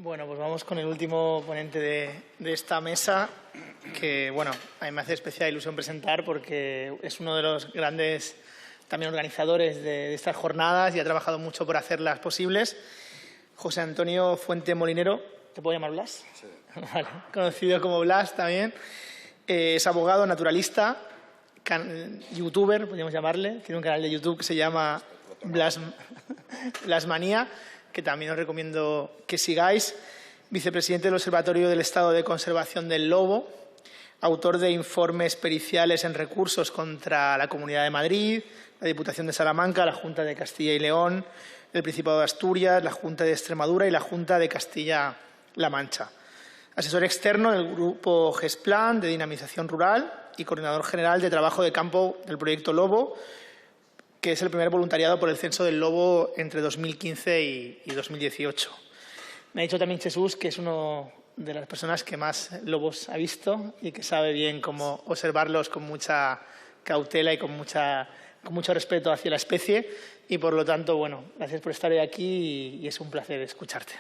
Bueno, pues vamos con el último ponente de esta mesa, que, bueno, a mí me hace especial ilusión presentar porque es uno de los grandes también organizadores de estas jornadas y ha trabajado mucho por hacerlas posibles. José Antonio Fuente Molinero, ¿te puedo llamar Blas? Sí. Vale, conocido como Blas también. Es abogado, naturalista, youtuber, podríamos llamarle. Tiene un canal de YouTube que se llama Blasmanía, que también os recomiendo que sigáis. Vicepresidente del Observatorio del Estado de Conservación del Lobo, autor de informes periciales en recursos contra la Comunidad de Madrid, la Diputación de Salamanca, la Junta de Castilla y León, el Principado de Asturias, la Junta de Extremadura y la Junta de Castilla-La Mancha. Asesor externo del Grupo GESPLAN de Dinamización Rural y coordinador general de trabajo de campo del Proyecto Lobo, que es el primer voluntariado por el Censo del Lobo entre 2015 y 2018. Me ha dicho también Jesús que es una de las personas que más lobos ha visto y que sabe bien cómo observarlos con mucha cautela y con mucho respeto hacia la especie. Y, por lo tanto, bueno, gracias por estar hoy aquí y es un placer escucharte.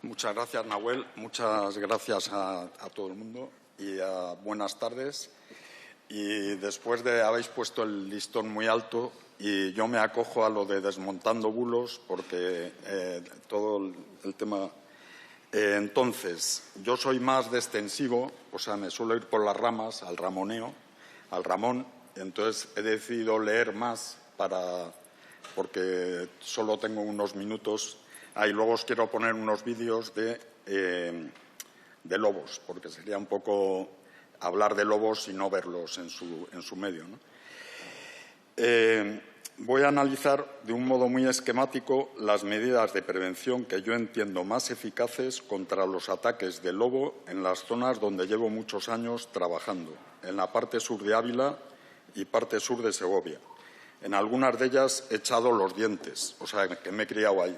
Muchas gracias, Nahuel. Muchas gracias a todo el mundo y buenas tardes. Y después de habéis puesto el listón muy alto y yo me acojo a lo de desmontando bulos porque todo el tema… entonces, yo soy más de extensivo, o sea, me suelo ir por las ramas, al ramoneo, al ramón. Entonces, he decidido leer más porque solo tengo unos minutos. Y luego os quiero poner unos vídeos de lobos, porque sería un poco hablar de lobos y no verlos en su medio, ¿no? Voy a analizar de un modo muy esquemático las medidas de prevención que yo entiendo más eficaces contra los ataques de lobo en las zonas donde llevo muchos años trabajando, en la parte sur de Ávila y parte sur de Segovia. En algunas de ellas he echado los dientes, o sea, que me he criado ahí.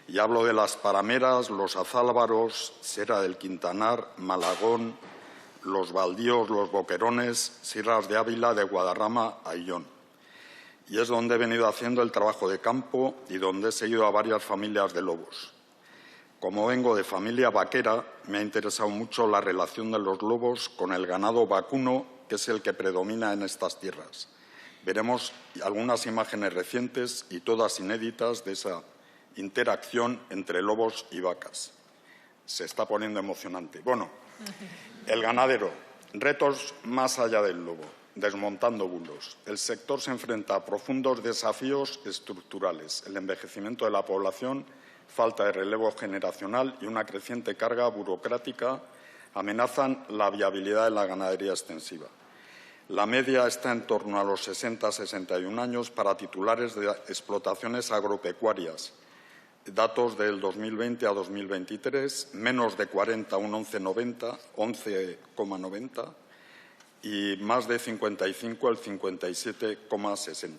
Y hablo de las parameras, los azálvaros, Sierra del Quintanar, Malagón, los baldíos, los boquerones, sierras de Ávila, de Guadarrama a Illón. Y es donde he venido haciendo el trabajo de campo y donde he seguido a varias familias de lobos. Como vengo de familia vaquera, me ha interesado mucho la relación de los lobos con el ganado vacuno, que es el que predomina en estas tierras. Veremos algunas imágenes recientes y todas inéditas de esa interacción entre lobos y vacas. Se está poniendo emocionante. Bueno, el ganadero. Retos más allá del lobo. Desmontando bulos. El sector se enfrenta a profundos desafíos estructurales. El envejecimiento de la población, falta de relevo generacional y una creciente carga burocrática amenazan la viabilidad de la ganadería extensiva. La media está en torno a los 60-61 años para titulares de explotaciones agropecuarias. Datos del 2020 a 2023, menos de 40, un 11,90 y más de 55, el 57,60.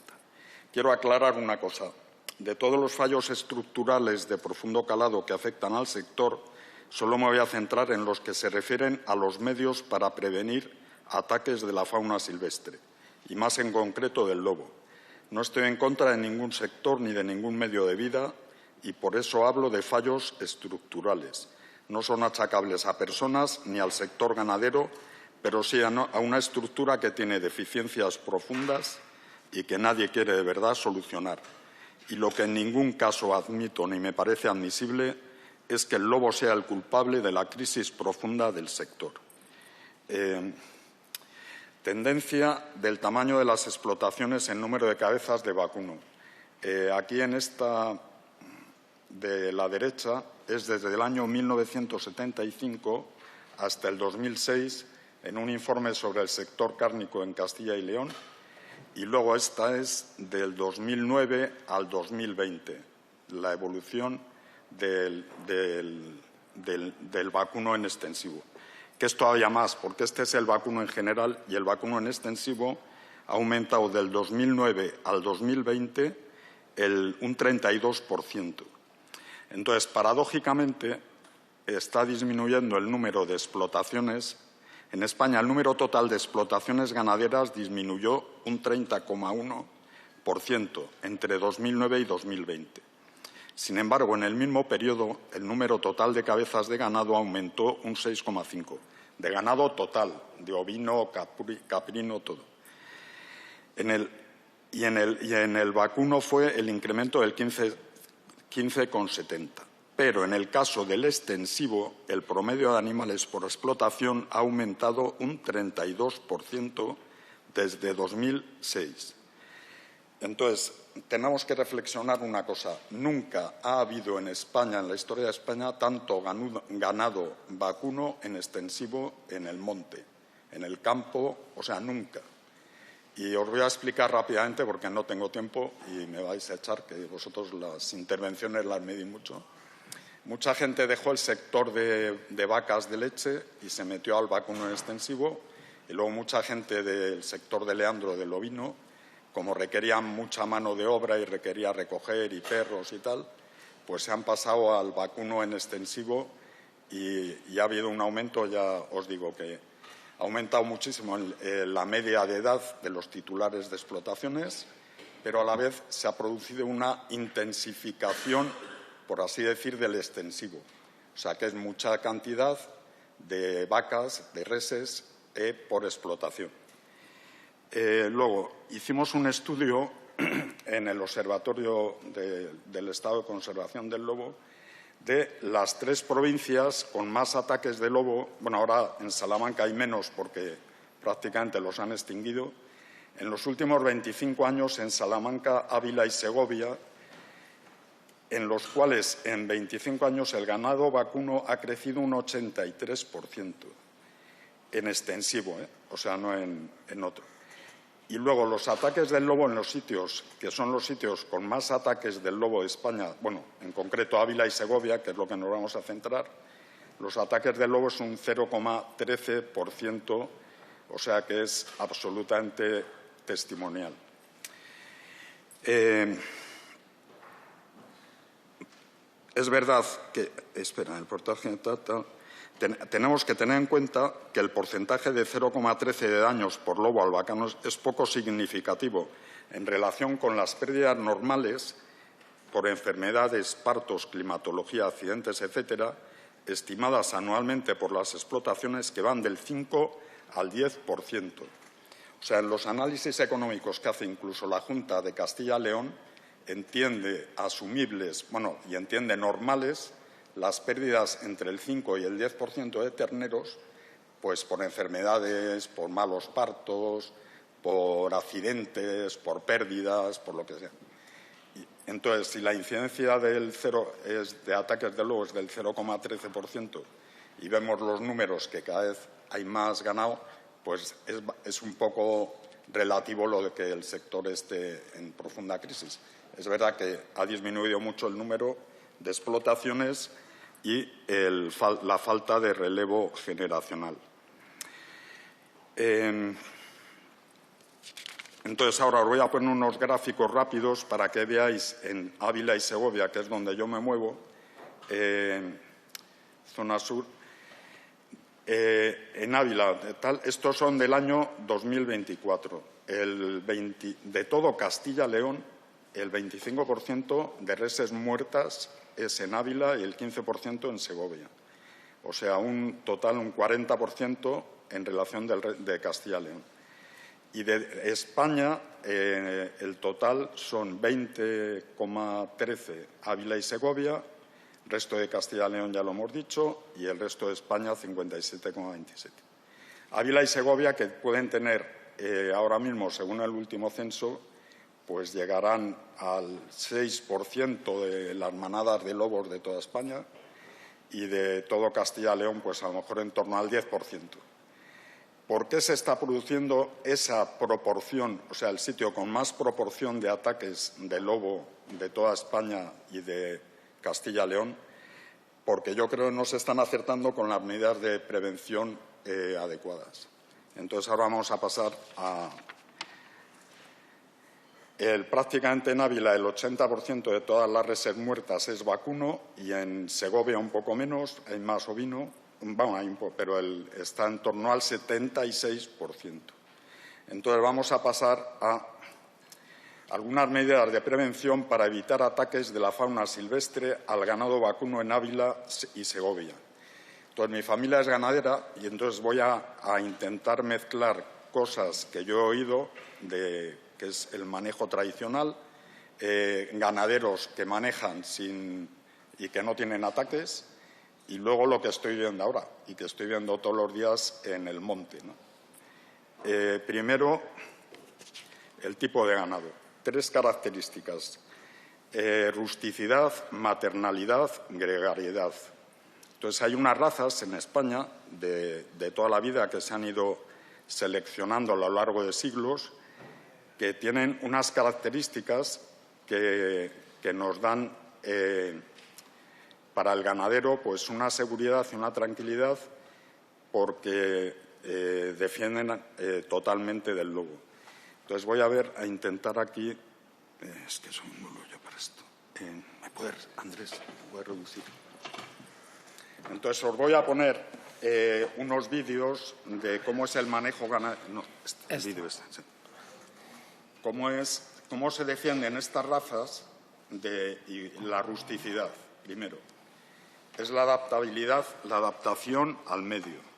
Quiero aclarar una cosa. De todos los fallos estructurales de profundo calado que afectan al sector, solo me voy a centrar en los que se refieren a los medios para prevenir ataques de la fauna silvestre, y más en concreto del lobo. No estoy en contra de ningún sector ni de ningún medio de vida, y por eso hablo de fallos estructurales. No son achacables a personas ni al sector ganadero, pero sí a una estructura que tiene deficiencias profundas y que nadie quiere de verdad solucionar. Y lo que en ningún caso admito ni me parece admisible es que el lobo sea el culpable de la crisis profunda del sector. Tendencia del tamaño de las explotaciones en número de cabezas de vacuno. Aquí en esta de la derecha es desde el año 1975 hasta el 2006 en un informe sobre el sector cárnico en Castilla y León, y luego esta es del 2009 al 2020, la evolución del vacuno en extensivo, que es todavía más, porque este es el vacuno en general y el vacuno en extensivo ha aumentado del 2009 al 2020 un 32%. Entonces, paradójicamente, está disminuyendo el número de explotaciones. En España, el número total de explotaciones ganaderas disminuyó un 30,1% entre 2009 y 2020. Sin embargo, en el mismo periodo, el número total de cabezas de ganado aumentó un 6,5%. De ganado total, de ovino, caprino, todo. Y en el vacuno fue el incremento del 15,70%. Pero en el caso del extensivo, el promedio de animales por explotación ha aumentado un 32% desde 2006. Entonces, tenemos que reflexionar una cosa. Nunca ha habido en España, en la historia de España, tanto ganado vacuno en extensivo en el monte, en el campo, o sea, nunca. Y os voy a explicar rápidamente, porque no tengo tiempo y me vais a echar, que vosotros las intervenciones las medís mucho. Mucha gente dejó el sector de vacas de leche y se metió al vacuno en extensivo. Y luego mucha gente del sector de Leandro, del ovino, como requerían mucha mano de obra y requería recoger y perros y tal, pues se han pasado al vacuno en extensivo y ha habido un aumento, ya os digo que ha aumentado muchísimo la media de edad de los titulares de explotaciones, pero a la vez se ha producido una intensificación, por así decir, del extensivo. O sea, que es mucha cantidad de vacas, de reses, por explotación. Luego, hicimos un estudio en el Observatorio del Estado de Conservación del Lobo de las 3 provincias con más ataques de lobo. Bueno, ahora en Salamanca hay menos porque prácticamente los han extinguido. En los últimos 25 años en Salamanca, Ávila y Segovia, en los cuales en 25 años el ganado vacuno ha crecido un 83%, en extensivo, o sea, no en otro. Y luego los ataques del lobo en los sitios, que son los sitios con más ataques del lobo de España, bueno, en concreto Ávila y Segovia, que es lo que nos vamos a centrar, los ataques del lobo es un 0,13%, o sea que es absolutamente testimonial. Es verdad que, el porcentaje tenemos que tener en cuenta que el porcentaje de 0,13 de daños por lobo al vacano es poco significativo en relación con las pérdidas normales por enfermedades, partos, climatología, accidentes, etcétera, estimadas anualmente por las explotaciones, que van del 5 al 10%. O sea, en los análisis económicos que hace incluso la Junta de Castilla y León, entiende asumibles, y entiende normales las pérdidas entre el 5 y el 10% de terneros, pues por enfermedades, por malos partos, por accidentes, por pérdidas, por lo que sea. Entonces, si la incidencia de ataques de lobo es del 0,13% y vemos los números que cada vez hay más ganado, pues es un poco relativo lo de que el sector esté en profunda crisis. Es verdad que ha disminuido mucho el número de explotaciones y la falta de relevo generacional. Entonces, ahora os voy a poner unos gráficos rápidos para que veáis en Ávila y Segovia, que es donde yo me muevo, zona sur. En Ávila, estos son del año 2024. De todo Castilla y León, el 25% de reses muertas es en Ávila y el 15% en Segovia. O sea, un total, un 40% en relación de Castilla y León. Y de España, el total son 20,13 Ávila y Segovia, resto de Castilla y León ya lo hemos dicho, y el resto de España 57,27. Ávila y Segovia, que pueden tener ahora mismo, según el último censo, pues llegarán al 6% de las manadas de lobos de toda España, y de todo Castilla y León, pues a lo mejor en torno al 10%. ¿Por qué se está produciendo esa proporción, o sea, el sitio con más proporción de ataques de lobo de toda España y de Castilla y León? Porque yo creo que no se están acertando con las medidas de prevención adecuadas. Entonces, ahora vamos a pasar a... prácticamente en Ávila el 80% de todas las reses muertas es vacuno, y en Segovia un poco menos, hay más ovino, pero está en torno al 76%. Entonces vamos a pasar a algunas medidas de prevención para evitar ataques de la fauna silvestre al ganado vacuno en Ávila y Segovia. Entonces, mi familia es ganadera y entonces voy a intentar mezclar cosas que yo he oído, que es el manejo tradicional, ganaderos que manejan y que no tienen ataques, y luego lo que estoy viendo ahora y que estoy viendo todos los días en el monte, ¿no? Primero, el tipo de ganado. 3 características: rusticidad, maternalidad, gregariedad. Entonces, hay unas razas en España de toda la vida que se han ido seleccionando a lo largo de siglos que tienen unas características que nos dan para el ganadero pues una seguridad y una tranquilidad, porque defienden totalmente del lobo. Entonces voy a intentar aquí, es que soy un nulo yo para esto. ¿Me puedes, Andrés, me puedes reducir? Entonces os voy a poner unos vídeos de cómo es el manejo ganadero. No, el vídeo este, sí. Cómo se defienden estas razas y la rusticidad, primero. Es la adaptabilidad, la adaptación al medio.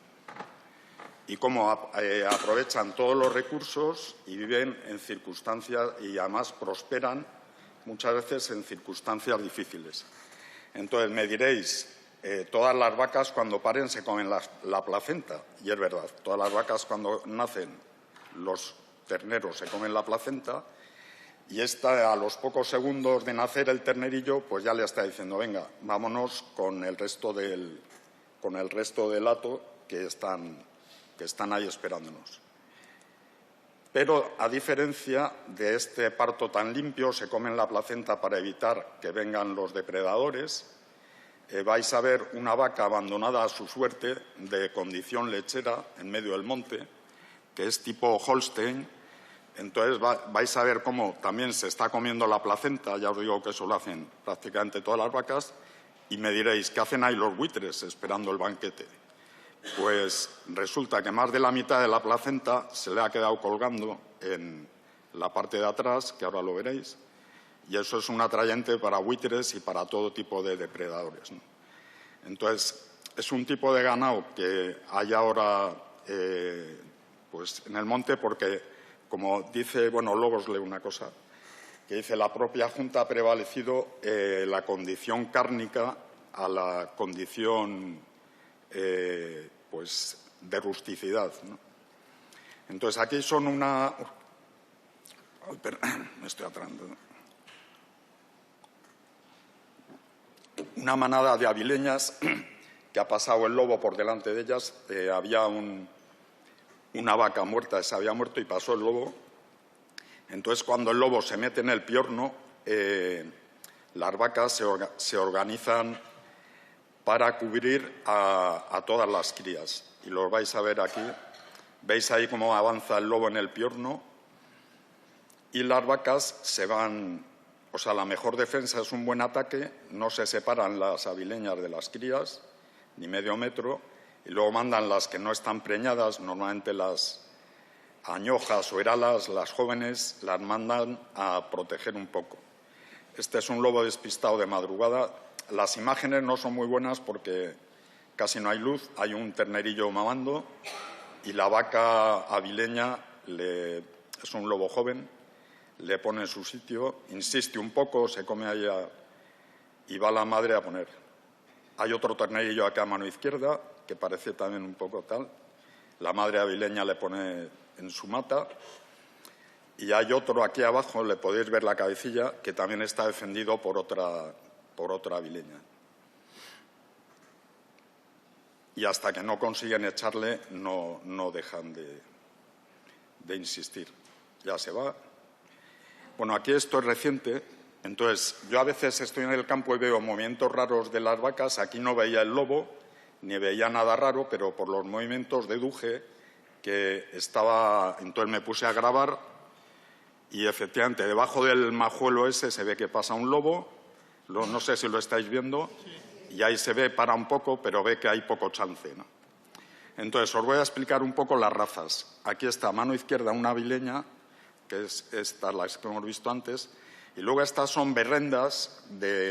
Y cómo aprovechan todos los recursos y viven en circunstancias y además prosperan muchas veces en circunstancias difíciles. Entonces me diréis, todas las vacas cuando paren se comen la placenta, y es verdad, todas las vacas cuando nacen, los terneros se comen la placenta, y esta a los pocos segundos de nacer el ternerillo pues ya le está diciendo venga, vámonos con el resto del hato que están ahí esperándonos. Pero, a diferencia de este parto tan limpio, se comen la placenta para evitar que vengan los depredadores. Vais a ver una vaca abandonada a su suerte, de condición lechera, en medio del monte, que es tipo Holstein. Entonces, vais a ver cómo también se está comiendo la placenta. Ya os digo que eso lo hacen prácticamente todas las vacas. Y me diréis, ¿qué hacen ahí los buitres esperando el banquete? Pues resulta que más de la mitad de la placenta se le ha quedado colgando en la parte de atrás, que ahora lo veréis, y eso es un atrayente para buitres y para todo tipo de depredadores, ¿no? Entonces, es un tipo de ganado que hay ahora pues en el monte porque, como dice, bueno, luego os leo una cosa, que dice la propia Junta ha prevalecido la condición cárnica a la condición pues de rusticidad, ¿no? Entonces, aquí son me estoy atrando, ¿no? Una manada de avileñas que ha pasado el lobo por delante de ellas. Había una vaca muerta, se había muerto y pasó el lobo. Entonces, cuando el lobo se mete en el piorno, las vacas se organizan para cubrir a todas las crías. Y lo vais a ver aquí. Veis ahí cómo avanza el lobo en el piorno y las vacas se van. O sea, la mejor defensa es un buen ataque. No se separan las avileñas de las crías, ni medio metro, y luego mandan las que no están preñadas, normalmente las añojas o heralas, las jóvenes, las mandan a proteger un poco. Este es un lobo despistado de madrugada. Las imágenes no son muy buenas porque casi no hay luz. Hay un ternerillo mamando y la vaca avileña es un lobo joven, le pone en su sitio, insiste un poco, se come allá y va la madre a poner. Hay otro ternerillo aquí a mano izquierda que parece también un poco tal. La madre avileña le pone en su mata. Y hay otro aquí abajo, le podéis ver la cabecilla, que también está defendido por otra avileña. Y hasta que no consiguen echarle, no dejan de insistir. Ya se va. Bueno, aquí esto es reciente. Entonces, yo a veces estoy en el campo y veo movimientos raros de las vacas. Aquí no veía el lobo, ni veía nada raro, pero por los movimientos deduje que estaba. Entonces me puse a grabar y efectivamente debajo del majuelo ese se ve que pasa un lobo. No sé si lo estáis viendo. Y ahí se ve, para un poco, pero ve que hay poco chance, ¿no? Entonces, os voy a explicar un poco las razas. Aquí está a mano izquierda una avileña, que es estas las que hemos visto antes. Y luego estas son berrendas,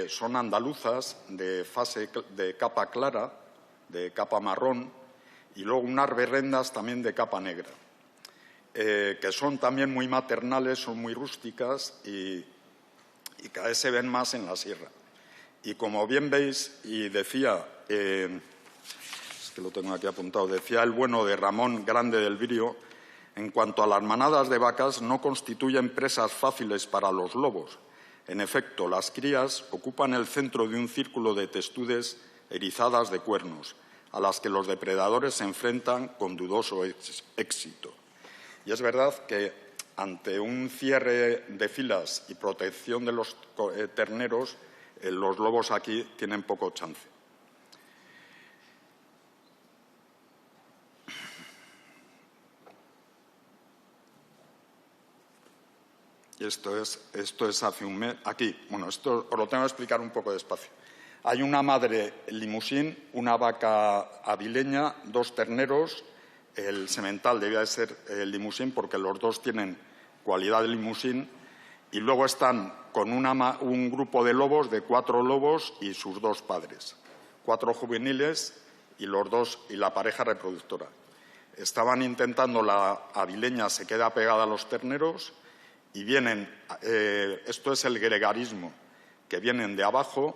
son andaluzas, de capa clara, de capa marrón, y luego unas berrendas también de capa negra, que son también muy maternales, son muy rústicas y cada vez se ven más en la sierra. Y como bien veis, y decía, es que lo tengo aquí apuntado, decía el bueno de Ramón Grande del Virio, en cuanto a las manadas de vacas, no constituyen presas fáciles para los lobos. En efecto, las crías ocupan el centro de un círculo de testudes erizadas de cuernos, a las que los depredadores se enfrentan con dudoso éxito. Y es verdad que ante un cierre de filas y protección de los terneros, los lobos aquí tienen poco chance. Y esto es hace un mes. Aquí, bueno, esto os lo tengo que explicar un poco despacio. Hay una madre limusín, una vaca avileña, 2 terneros. El semental debía de ser limusín porque los 2 tienen cualidad de limusín. Y luego están con un grupo de lobos, de 4 lobos y sus 2 padres. 4 juveniles y los 2 y la pareja reproductora. Estaban intentando, la avileña se queda pegada a los terneros y vienen, esto es el gregarismo, que vienen de abajo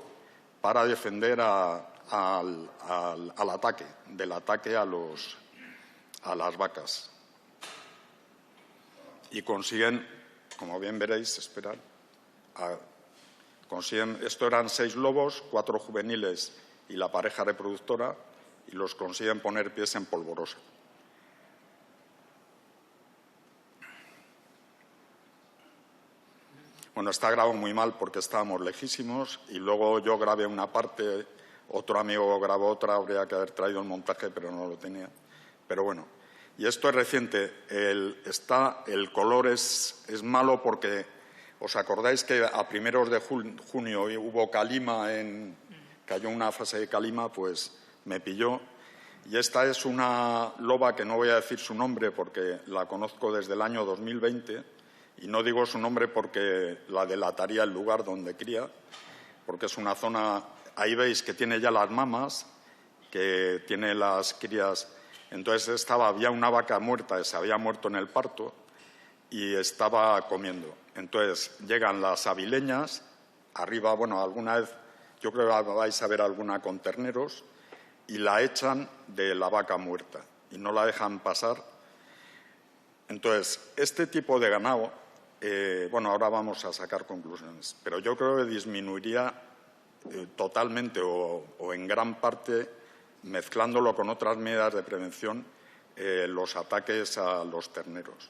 para defender al ataque, del ataque a las vacas. Y consiguen, como bien veréis, esto eran 6 lobos, 4 juveniles y la pareja reproductora, y los consiguen poner pies en polvorosa. Bueno, está grabado muy mal porque estábamos lejísimos y luego yo grabé una parte, otro amigo grabó otra, habría que haber traído el montaje, pero no lo tenía. Pero bueno, y esto es reciente. El color es malo porque, ¿os acordáis que a primeros de junio hubo calima, cayó una fase de calima? Pues me pilló. Y esta es una loba que no voy a decir su nombre porque la conozco desde el año 2020. Y no digo su nombre porque la delataría el lugar donde cría, porque es una zona, ahí veis que tiene ya las mamas, que tiene las crías. Entonces había una vaca muerta, se había muerto en el parto y estaba comiendo. Entonces llegan las avileñas, arriba, bueno, alguna vez, yo creo que vais a ver alguna con terneros, y la echan de la vaca muerta y no la dejan pasar. Entonces, este tipo de ganado, bueno, ahora vamos a sacar conclusiones, pero yo creo que disminuiría totalmente o en gran parte, mezclándolo con otras medidas de prevención, los ataques a los terneros.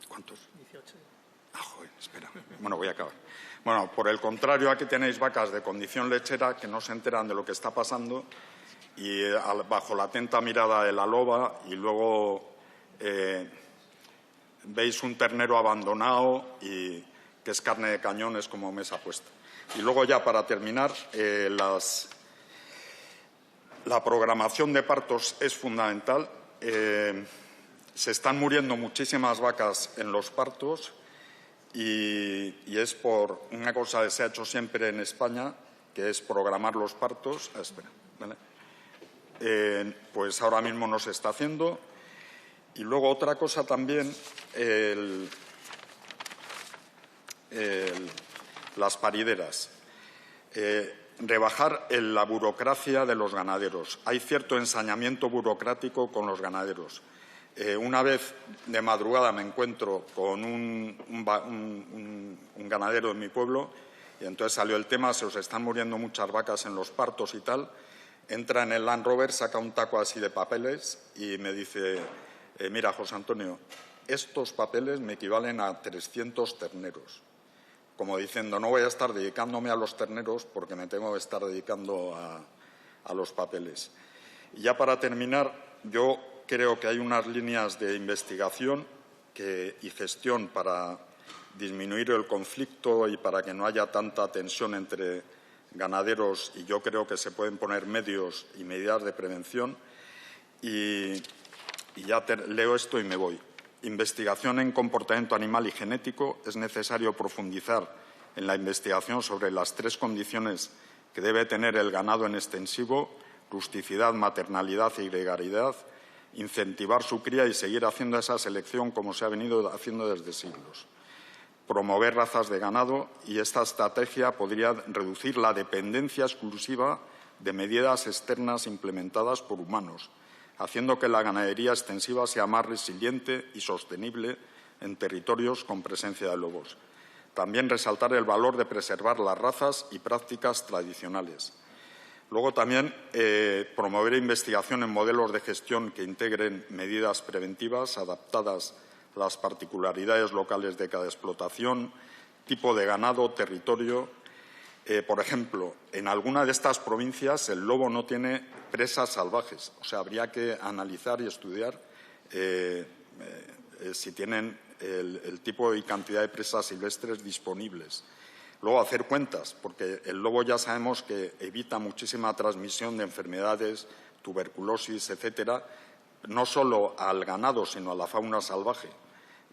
¿Cuántos? 18. Ah, joder, espera. Bueno, voy a acabar. Bueno, por el contrario, aquí tenéis vacas de condición lechera que no se enteran de lo que está pasando y bajo la atenta mirada de la loba, y luego veis un ternero abandonado y que es carne de cañón, es como mesa puesta. Y luego ya para terminar, la programación de partos es fundamental. Se están muriendo muchísimas vacas en los partos y es por una cosa que se ha hecho siempre en España, que es programar los partos. Espera, ¿vale? Pues ahora mismo no se está haciendo. Y luego otra cosa también, las parideras. Rebajar la burocracia de los ganaderos. Hay cierto ensañamiento burocrático con los ganaderos. Una vez de madrugada me encuentro con un ganadero de mi pueblo y entonces salió el tema, se os están muriendo muchas vacas en los partos y tal. Entra en el Land Rover, saca un taco así de papeles y me dice, mira, José Antonio, estos papeles me equivalen a 300 terneros. Como diciendo, no voy a estar dedicándome a los terneros porque me tengo que estar dedicando a los papeles. Y ya para terminar, yo creo que hay unas líneas de investigación y gestión para disminuir el conflicto y para que no haya tanta tensión entre ganaderos y yo creo que se pueden poner medios y medidas de prevención. Y ya leo esto y me voy. Investigación en comportamiento animal y genético. Es necesario profundizar en la investigación sobre las 3 condiciones que debe tener el ganado en extensivo: rusticidad, maternalidad y gregariedad. Incentivar su cría y seguir haciendo esa selección como se ha venido haciendo desde siglos. Promover razas de ganado, y esta estrategia podría reducir la dependencia exclusiva de medidas externas implementadas por humanos, haciendo que la ganadería extensiva sea más resiliente y sostenible en territorios con presencia de lobos. También resaltar el valor de preservar las razas y prácticas tradicionales. Luego también promover investigación en modelos de gestión que integren medidas preventivas adaptadas a las particularidades locales de cada explotación, tipo de ganado, territorio. Por ejemplo, en alguna de estas provincias el lobo no tiene presas salvajes. O sea, habría que analizar y estudiar si tienen el tipo y cantidad de presas silvestres disponibles. Luego, hacer cuentas, porque el lobo ya sabemos que evita muchísima transmisión de enfermedades, tuberculosis, etcétera, no solo al ganado, sino a la fauna salvaje.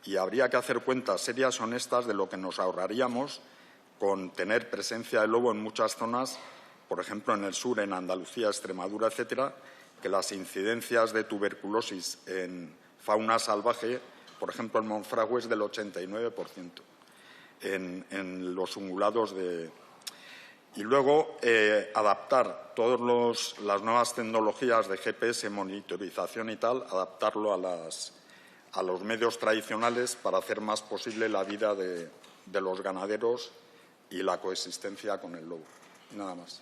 Y habría que hacer cuentas serias y honestas de lo que nos ahorraríamos con tener presencia de lobo en muchas zonas, por ejemplo, en el sur, en Andalucía, Extremadura, etcétera, que las incidencias de tuberculosis en fauna salvaje, por ejemplo, en Monfragüe, es del 89%. En los ungulados de... Y luego adaptar todas las nuevas tecnologías de GPS, monitorización y tal, adaptarlo a los medios tradicionales para hacer más posible la vida de los ganaderos y la coexistencia con el lobo. Nada más.